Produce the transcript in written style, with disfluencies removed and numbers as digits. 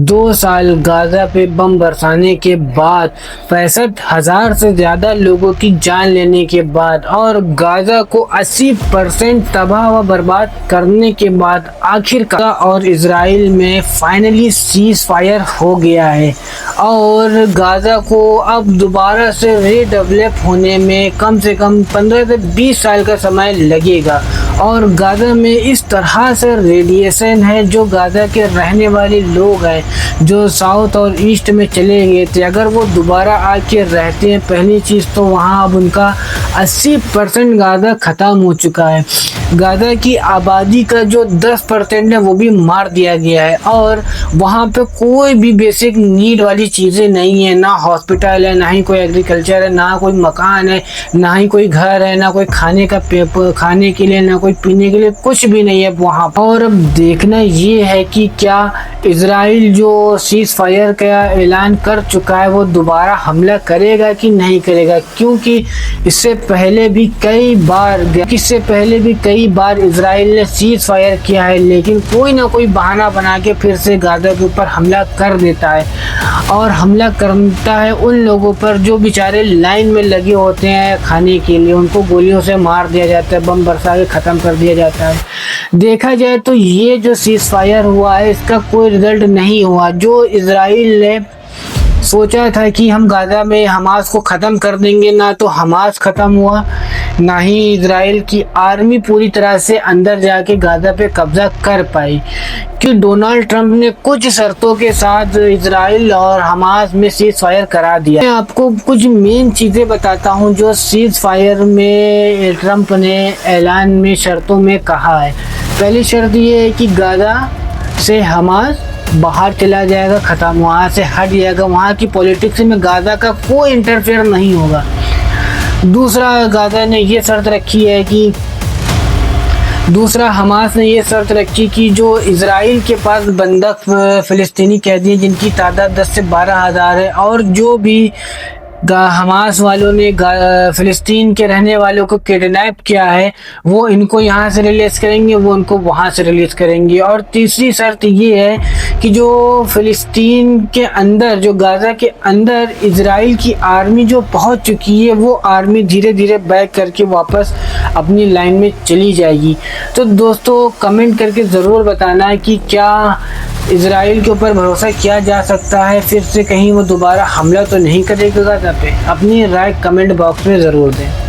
2 साल गाजा पे बम बरसाने के बाद 65,000 से ज़्यादा लोगों की जान लेने के बाद और गाजा को 80% तबाह व बर्बाद करने के बाद आखिरकार और इजराइल में फाइनली सीज फायर हो गया है और गाजा को अब दोबारा से रीडेवलप होने में कम से कम 15 से 20 साल का समय लगेगा। और गाजा में इस तरह से रेडिएशन है जो गाजा के रहने वाले लोग हैं जो साउथ और ईस्ट में चले गए थे, अगर वो दोबारा आके रहते हैं, पहली चीज़ तो वहाँ अब उनका 80% गाजा ख़त्म हो चुका है। गाजा की आबादी का जो 10% है वो भी मार दिया गया है और वहाँ पे कोई भी बेसिक नीड वाली चीज़ें नहीं है, ना हॉस्पिटल है, ना ही कोई एग्रीकल्चर है, ना कोई मकान है, ना ही कोई घर है, ना कोई खाने के लिए, ना कोई पीने के लिए, कुछ भी नहीं है वहाँ। और अब देखना ये है कि क्या इजराइल जो सीज फायर का ऐलान कर चुका है वो दोबारा हमला करेगा कि नहीं करेगा, क्योंकि इससे पहले भी कई बार इजराइल ने सीज फायर किया है, लेकिन कोई ना कोई बहाना बना के फिर से गाजा के ऊपर हमला कर देता है और हमला करता है उन लोगों पर जो बेचारे लाइन में लगे होते हैं खाने के लिए, उनको गोलियों से मार दिया जाता है, बम बरसा के ख़त्म कर दिया जाता है। देखा जाए तो ये जो सीज फायर हुआ है इसका कोई रिजल्ट नहीं हुआ। जो इजराइल ने सोचा था कि हम गाजा में हमास को ख़त्म कर देंगे, ना तो हमास ख़त्म हुआ, ना ही इजराइल की आर्मी पूरी तरह से अंदर जाके गाजा पे कब्जा कर पाई, कि डोनाल्ड ट्रंप ने कुछ शर्तों के साथ इजराइल और हमास में सीज फायर करा दिया। मैं आपको कुछ मेन चीज़ें बताता हूँ जो सीज फायर में ट्रंप ने ऐलान में शर्तों में कहा है। पहली शर्त ये है कि गाजा से हमास बाहर चला जाएगा, ख़त्म, वहाँ से हट जाएगा, वहाँ की पॉलिटिक्स में गाजा का कोई इंटरफेयर नहीं होगा। दूसरा, हमास ने ये शर्त रखी कि जो इजराइल के पास बंधक फ़िलिस्तीनी कैदी हैं जिनकी तादाद 10 से 12 हज़ार है और जो भी हमास वालों ने फ़िलिस्तीन के रहने वालों को किडनैप किया है वो इनको यहाँ से रिलीज़ करेंगे, वो उनको वहाँ से रिलीज़ करेंगे। और तीसरी शर्त ये है कि जो फ़िलिस्तीन के अंदर, जो गाज़ा के अंदर इजराइल की आर्मी जो पहुँच चुकी है वो आर्मी धीरे धीरे बैक करके वापस अपनी लाइन में चली जाएगी। तो दोस्तों कमेंट करके ज़रूर बताना कि क्या इजराइल के ऊपर भरोसा किया जा सकता है, फिर से कहीं वो दोबारा हमला तो नहीं करेगा गाज़ा पे। अपनी राय कमेंट बॉक्स में ज़रूर दें।